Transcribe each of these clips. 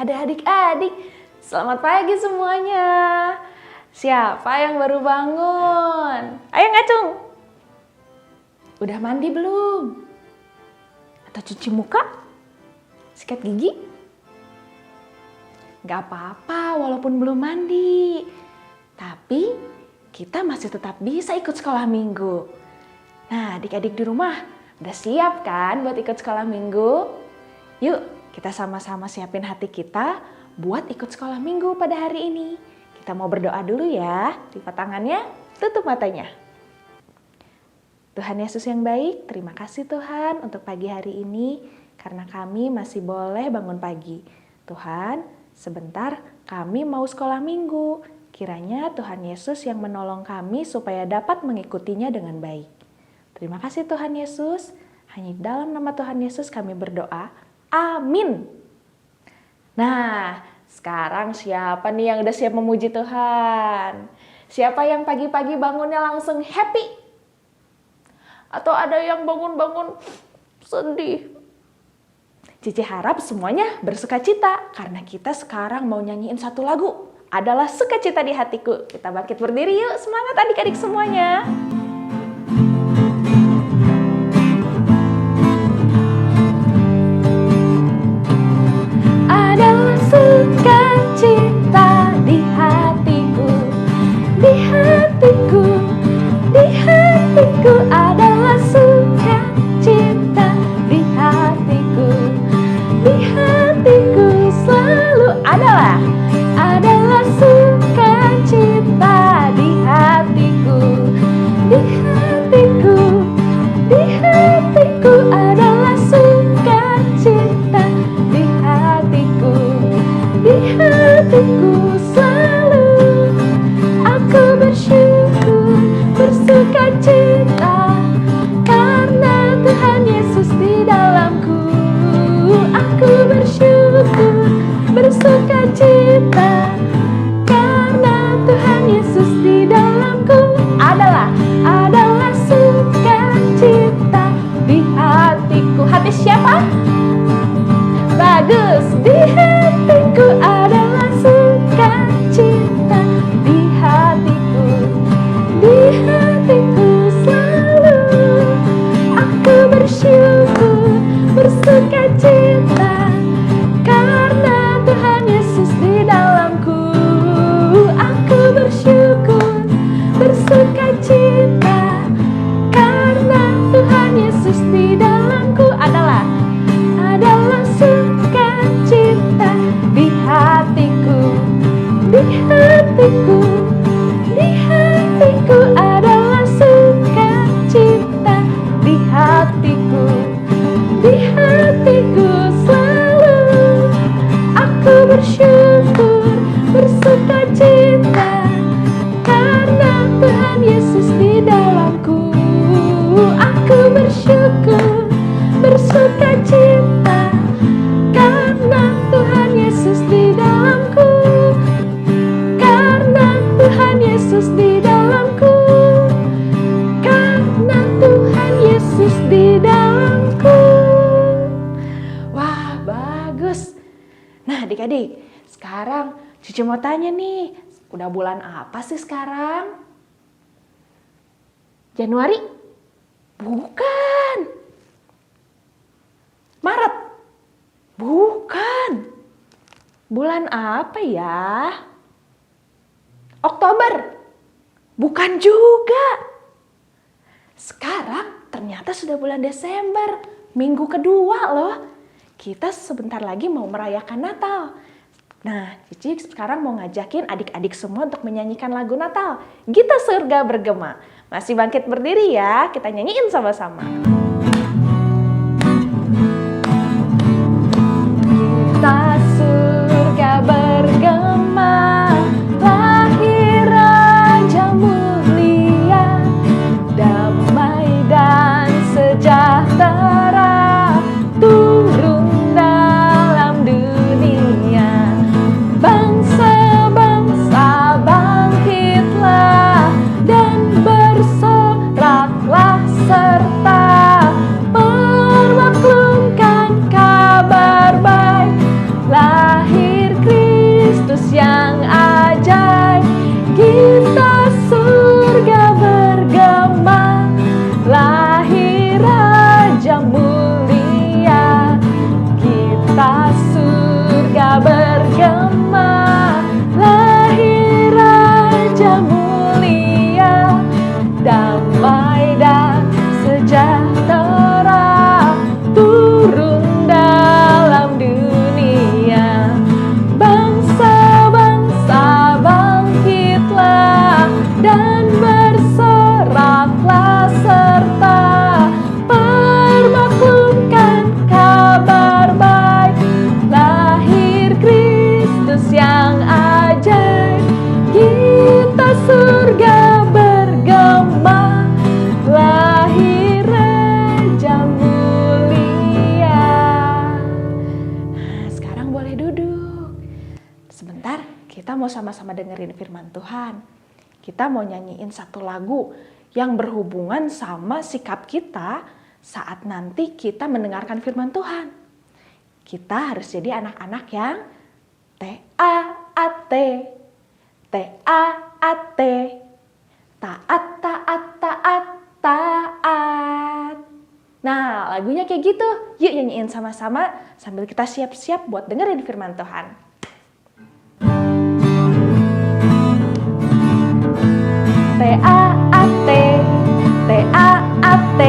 Adik-adik, selamat pagi semuanya. Siapa yang baru bangun? Ayo ngacung. Udah mandi belum? Atau cuci muka? Sikat gigi? Gak apa-apa walaupun belum mandi. Tapi kita masih tetap bisa ikut sekolah minggu. Nah, adik-adik di rumah udah siap kan buat ikut sekolah minggu? Yuk, kita sama-sama siapin hati kita buat ikut sekolah minggu pada hari ini. Kita mau berdoa dulu ya. Lipat tangannya, tutup matanya. Tuhan Yesus yang baik, terima kasih Tuhan untuk pagi hari ini karena kami masih boleh bangun pagi. Tuhan, sebentar kami mau sekolah minggu. Kiranya Tuhan Yesus yang menolong kami supaya dapat mengikutinya dengan baik. Terima kasih Tuhan Yesus. Hanya dalam nama Tuhan Yesus kami berdoa. Amin. Nah, sekarang siapa nih yang udah siap memuji Tuhan? Siapa yang pagi-pagi bangunnya langsung happy? Atau ada yang bangun-bangun sedih? Cici harap semuanya bersukacita karena kita sekarang mau nyanyiin satu lagu. Adalah sukacita di hatiku. Kita bangkit berdiri yuk, semangat adik-adik semuanya. Adalah sukacita di hatiku, di hatiku, di hatiku. Adalah sukacita di hatiku, di hatiku selalu adalah sukacita di hatiku, di hatiku, di hatiku. Adalah sukacita di hatiku, di hatiku selalu. Aku bersyukur, bersukacita karena Tuhan Yesus di dalamku. Aku bersyukur, bersukacita karena Tuhan Yesus di dalamku. Adalah sukacita di hatiku. Hati siapa? Bagus. Di hatiku adalah sukacita di hatiku, di hatiku selalu. Aku bersyukur, bersukacita karena Tuhan Yesus di dalamku. Aku bersyukur, bersukacita karena Tuhan Yesus di dalamku. Adalah sukacita di hatiku, di hatiku, di hatiku. Adalah sukacita di hatiku, di hatiku selalu. Aku bersyukur, bersukacita karena Tuhan Yesus di dalamku. Aku bersyukur, bersukacita karena Tuhan Yesus di dalamku. Karena Tuhan Yesus di dalamku. Karena Tuhan Yesus di dalamku. Wah, bagus. Nah, adik-adik, sekarang Cici mau tanya nih, udah bulan apa sih sekarang? Januari? Bukan. Maret? Bukan. Bulan apa ya? Oktober? Bukan juga. Sekarang ternyata sudah bulan Desember, minggu kedua loh. Kita sebentar lagi mau merayakan Natal. Nah, Cici sekarang mau ngajakin adik-adik semua untuk menyanyikan lagu Natal. Gita Surga Bergema. Masih bangkit berdiri ya, kita nyanyiin sama-sama. Gita surga bergema, lahir Raja mulia, damai dan sejahtera turun dalam dunia. Bangsa-bangsa bangkitlah dan bersoraklah serta kita mau sama-sama dengerin firman Tuhan. Kita mau nyanyiin satu lagu yang berhubungan sama sikap kita saat nanti kita mendengarkan firman Tuhan. Kita harus jadi anak-anak yang T-A-A-T, T-A-A-T, taat, taat, taat, taat. Nah, lagunya kayak gitu. Yuk nyanyiin sama-sama sambil kita siap-siap buat dengerin firman Tuhan. T-A-A-T, T-A-A-T,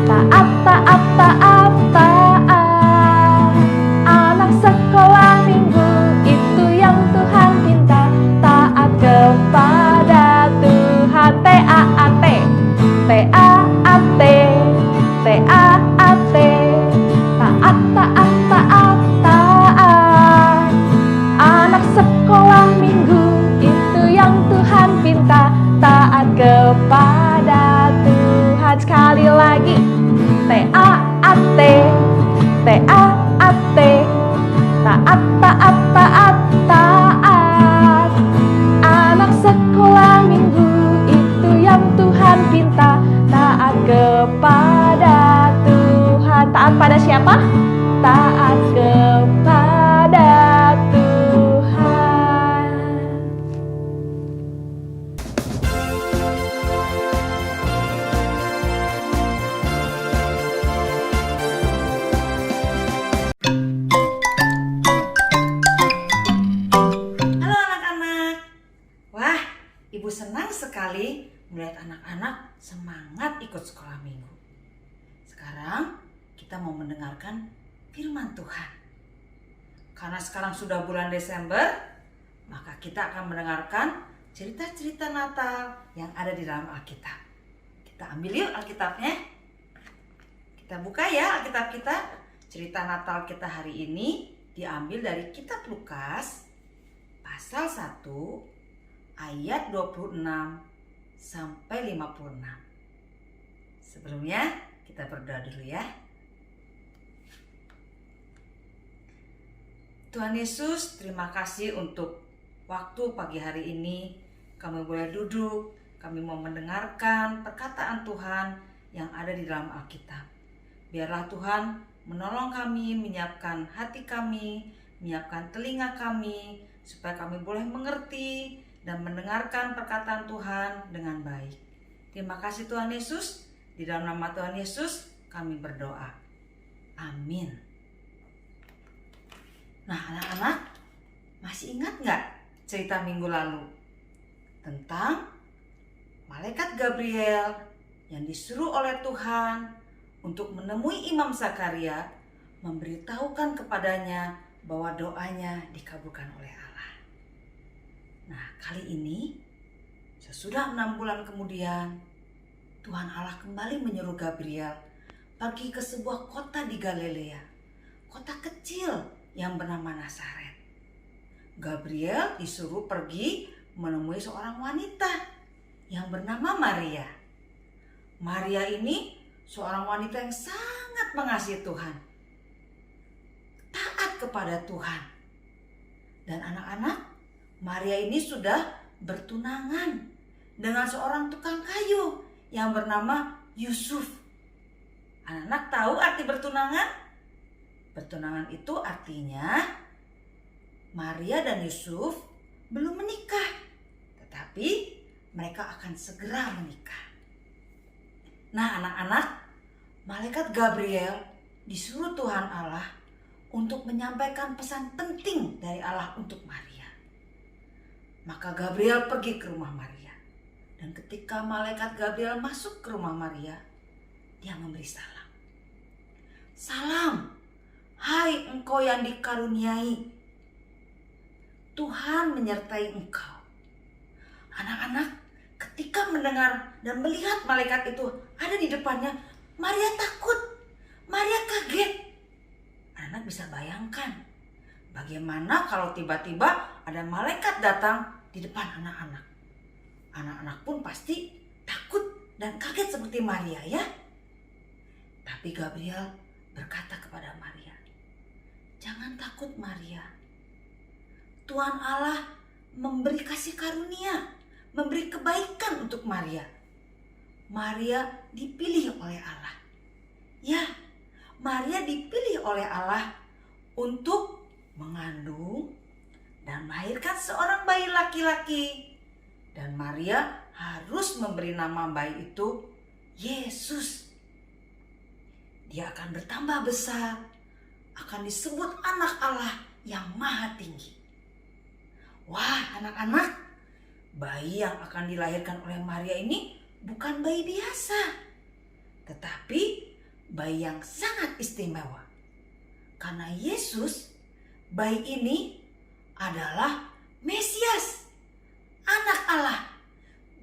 taat, taat, taat, taat. Anak sekolah minggu itu yang Tuhan minta, taat kepada Tuhan. T-A-A-T, T-A-A-T, T-A-A-T, taat, taat, taat, taat. Anak sekolah minggu itu yang Tuhan pinta, taat kepada Tuhan. Sekali lagi, T-A-A-T, T-A-A-T, taat, taat, taat, taat. Anak sekolah minggu itu yang Tuhan pinta, taat kepada Tuhan. Taat pada siapa? Taat kepada Tuhan. Halo anak-anak. Wah, Ibu senang sekali melihat anak-anak semangat ikut sekolah minggu. Sekarang kita mau mendengarkan firman Tuhan. Karena sekarang sudah bulan Desember, maka kita akan mendengarkan cerita-cerita Natal yang ada di dalam Alkitab. Kita ambil yuk Alkitabnya. Kita buka ya Alkitab kita. Cerita Natal kita hari ini diambil dari kitab Lukas pasal 1 ayat 26 sampai 56. Sebelumnya kita berdoa dulu ya. Tuhan Yesus, terima kasih untuk waktu pagi hari ini. Kami boleh duduk, kami mau mendengarkan perkataan Tuhan yang ada di dalam Alkitab. Biarlah Tuhan menolong kami, menyiapkan hati kami, menyiapkan telinga kami, supaya kami boleh mengerti dan mendengarkan perkataan Tuhan dengan baik. Terima kasih Tuhan Yesus. Di dalam nama Tuhan Yesus kami berdoa. Amin. Nah anak-anak, masih ingat gak cerita minggu lalu? Tentang malaikat Gabriel yang disuruh oleh Tuhan untuk menemui Imam Zakaria, memberitahukan kepadanya bahwa doanya dikabulkan oleh Allah. Nah kali ini, sesudah 6 bulan kemudian, Tuhan Allah kembali menyuruh Gabriel pergi ke sebuah kota di Galilea, kota kecil yang bernama Nazaret. Gabriel disuruh pergi menemui seorang wanita yang bernama Maria. Maria ini seorang wanita yang sangat mengasihi Tuhan, taat kepada Tuhan. Dan anak-anak, Maria ini sudah bertunangan dengan seorang tukang kayu yang bernama Yusuf. Anak-anak tahu arti bertunangan? Bertunangan itu artinya Maria dan Yusuf belum menikah, tetapi mereka akan segera menikah. Nah anak-anak, malaikat Gabriel disuruh Tuhan Allah untuk menyampaikan pesan penting dari Allah untuk Maria. Maka Gabriel pergi ke rumah Maria. Dan ketika malaikat Gabriel masuk ke rumah Maria, dia memberi salam. Salam, hai engkau yang dikaruniai, Tuhan menyertai engkau. Anak-anak, ketika mendengar dan melihat malaikat itu ada di depannya, Maria takut, Maria kaget. Anak-anak bisa bayangkan bagaimana kalau tiba-tiba ada malaikat datang di depan anak-anak. Anak-anak pun pasti takut dan kaget seperti Maria ya. Tapi Gabriel berkata kepada Maria, "Jangan takut Maria. Tuhan Allah memberi kasih karunia, memberi kebaikan untuk Maria. Maria dipilih oleh Allah. Ya, Maria dipilih oleh Allah untuk mengandung dan melahirkan seorang bayi laki-laki. Dan Maria harus memberi nama bayi itu Yesus. Dia akan bertambah besar, akan disebut anak Allah yang maha tinggi. Wah, anak-anak, bayi yang akan dilahirkan oleh Maria ini bukan bayi biasa, tetapi bayi yang sangat istimewa. Karena Yesus, bayi ini adalah Mesias, anak Allah,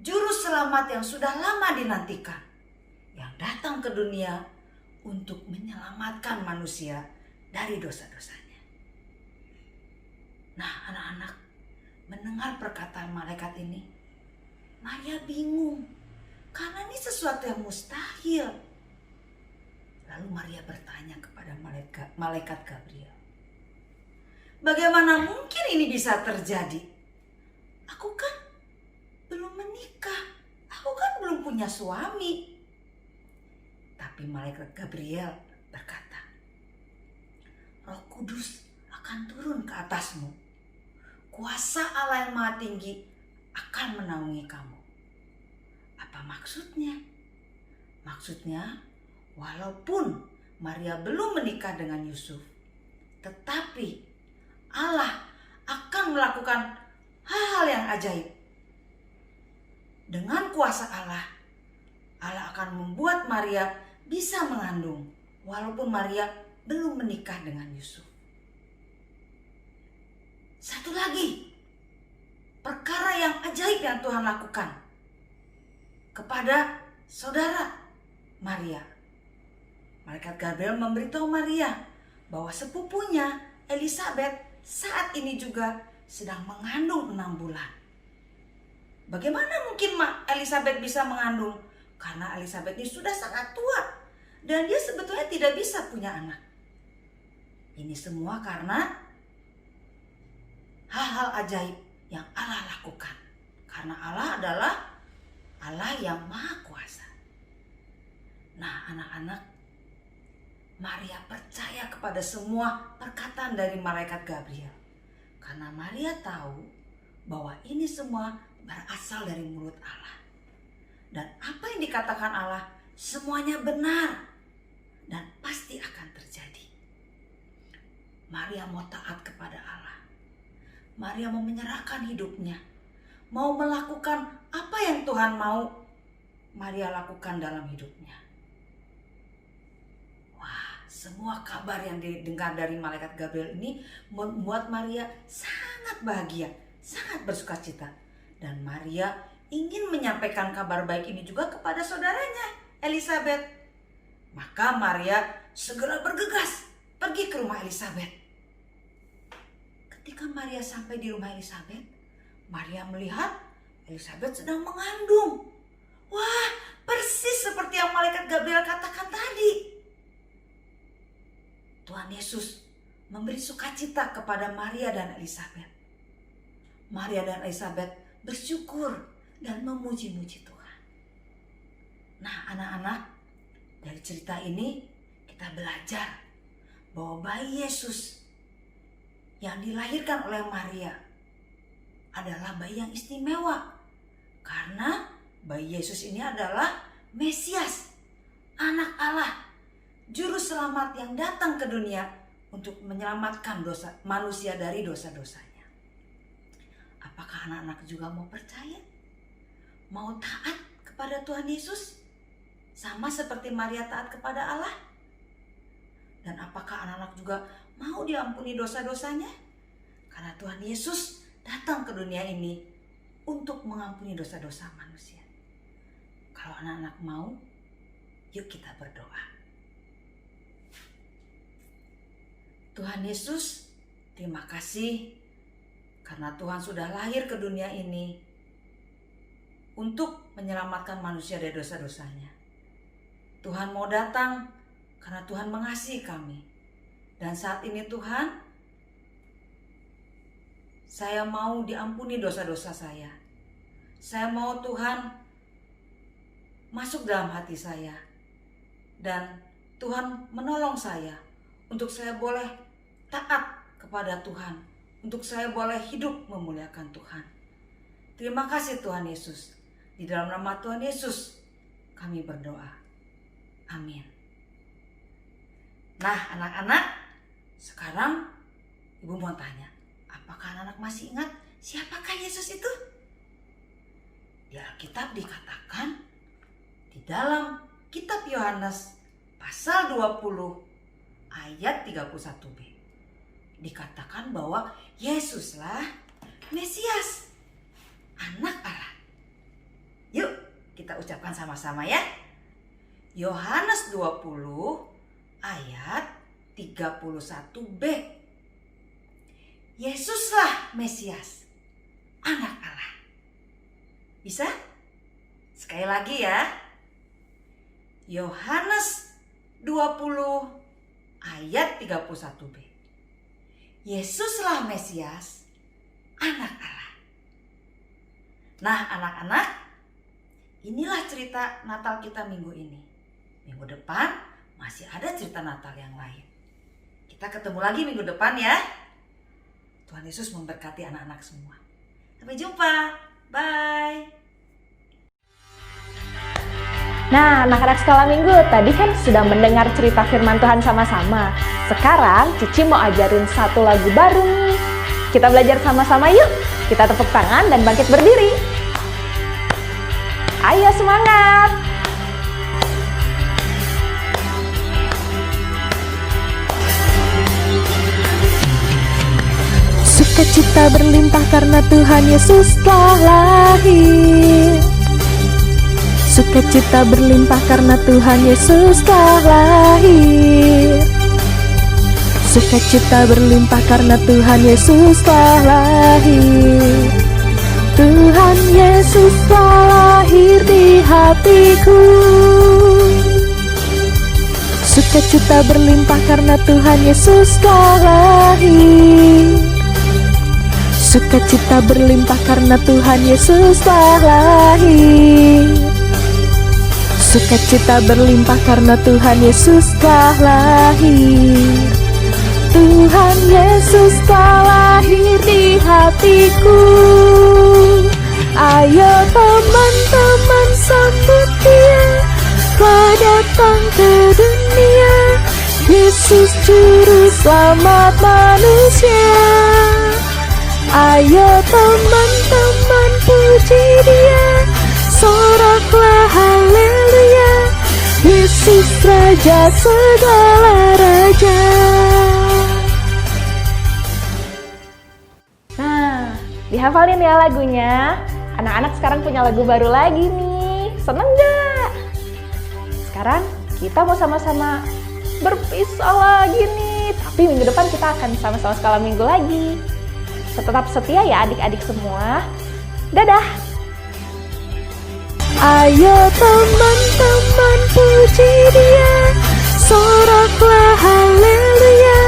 juru selamat yang sudah lama dinantikan, yang datang ke dunia untuk menyelamatkan manusia dari dosa-dosanya. Nah, anak-anak, mendengar perkataan malaikat ini, Maria bingung karena ini sesuatu yang mustahil. Lalu Maria bertanya kepada malaikat Gabriel, "Bagaimana mungkin ini bisa terjadi? Aku kan belum menikah, aku kan belum punya suami." Tapi malaikat Gabriel berkata, "Roh Kudus akan turun ke atasmu. Kuasa Allah yang Maha Tinggi akan menaungi kamu." Apa maksudnya? Maksudnya, walaupun Maria belum menikah dengan Yusuf, tetapi Allah akan melakukan hal-hal yang ajaib. Dengan kuasa Allah, Allah akan membuat Maria bisa mengandung walaupun Maria belum menikah dengan Yusuf. Satu lagi, perkara yang ajaib yang Tuhan lakukan kepada saudara Maria. Malaikat Gabriel memberitahu Maria bahwa sepupunya Elisabet saat ini juga sedang mengandung 6 bulan. Bagaimana mungkin Elisabet bisa mengandung? Karena Elisabet ini sudah sangat tua dan dia sebetulnya tidak bisa punya anak. Ini semua karena hal-hal ajaib yang Allah lakukan. Karena Allah adalah Allah yang Maha Kuasa. Nah, anak-anak, Maria percaya kepada semua perkataan dari malaikat Gabriel. Karena Maria tahu bahwa ini semua berasal dari mulut Allah. Dan apa yang dikatakan Allah semuanya benar dan pasti akan terjadi. Maria mau taat kepada Allah. Maria mau menyerahkan hidupnya. Mau melakukan apa yang Tuhan mau Maria lakukan dalam hidupnya. Wah, semua kabar yang didengar dari malaikat Gabriel ini membuat Maria sangat bahagia, sangat bersukacita. Dan Maria ingin menyampaikan kabar baik ini juga kepada saudaranya, Elisabet. Maka Maria segera bergegas pergi ke rumah Elisabet. Ketika Maria sampai di rumah Elisabet, Maria melihat Elisabet sedang mengandung. Wah, persis seperti yang malaikat Gabriel katakan tadi. Tuhan Yesus memberi sukacita kepada Maria dan Elisabet. Maria dan Elisabet bersyukur dan memuji-muji Tuhan. Nah, anak-anak, dari cerita ini kita belajar bahwa bayi Yesus yang dilahirkan oleh Maria adalah bayi yang istimewa. Karena bayi Yesus ini adalah Mesias, anak Allah, juru selamat yang datang ke dunia untuk menyelamatkan manusia dari dosa-dosanya. Apakah anak-anak juga mau percaya? Mau taat kepada Tuhan Yesus? Sama seperti Maria taat kepada Allah? Dan apakah anak-anak juga mau diampuni dosa-dosanya? Karena Tuhan Yesus datang ke dunia ini untuk mengampuni dosa-dosa manusia. Kalau anak-anak mau, yuk kita berdoa. Tuhan Yesus, terima kasih karena Tuhan sudah lahir ke dunia ini untuk menyelamatkan manusia dari dosa-dosanya. Tuhan mau datang karena Tuhan mengasihi kami. Dan saat ini Tuhan, saya mau diampuni dosa-dosa saya. Saya mau Tuhan masuk dalam hati saya. Dan Tuhan menolong saya untuk saya boleh taat kepada Tuhan. Untuk saya boleh hidup memuliakan Tuhan. Terima kasih Tuhan Yesus. Di dalam nama Tuhan Yesus kami berdoa. Amin. Nah anak-anak, sekarang Ibu mau tanya, apakah anak-anak masih ingat siapakah Yesus itu? Di Alkitab dikatakan di dalam kitab Yohanes pasal 20 ayat 31b. Dikatakan bahwa Yesuslah Mesias, Anak Allah. Yuk kita ucapkan sama-sama ya. Yohanes 20 ayat 31b. Yesuslah Mesias, Anak Allah. Bisa? Sekali lagi ya. Yohanes 20 ayat 31b. Yesuslah Mesias, Anak Allah. Nah anak-anak, inilah cerita Natal kita minggu ini. Minggu depan masih ada cerita Natal yang lain. Kita ketemu lagi minggu depan ya. Tuhan Yesus memberkati anak-anak semua. Sampai jumpa. Bye. Nah, anak-anak sekolah minggu, tadi kan sudah mendengar cerita firman Tuhan sama-sama. Sekarang Cici mau ajarin satu lagu baru nih. Kita belajar sama-sama yuk. Kita tepuk tangan dan bangkit berdiri. Ayo semangat! Sukacita berlimpah karena Tuhan Yesus telah lahir. Sukacita berlimpah karena Tuhan Yesus telah lahir. Sukacita berlimpah karena Tuhan Yesus telah lahir. Tuhan Yesus telah lahir di hatiku. Sukacita berlimpah karena Tuhan Yesus telah lahir. Sukacita berlimpah karena Tuhan Yesus telah lahir. Sukacita berlimpah karena Tuhan Yesus telah lahir. Tuhan Yesus telah lahir di hatiku. Ayo teman-teman sambut Dia, telah datang ke dunia. Yesus juru selamat manusia. Ayo teman-teman puji Dia, soraklah haleluya. Yesus Raja segala raja. Nah, dihafalin ya lagunya. Anak-anak sekarang punya lagu baru lagi nih. Seneng gak? Sekarang kita mau sama-sama berpisah lagi nih. Tapi minggu depan kita akan sama-sama sekolah minggu lagi. Tetap setia ya adik-adik semua. Dadah! Ayo teman-teman puji Dia, soraklah haleluya.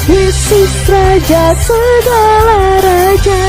Yesus Raja segala raja.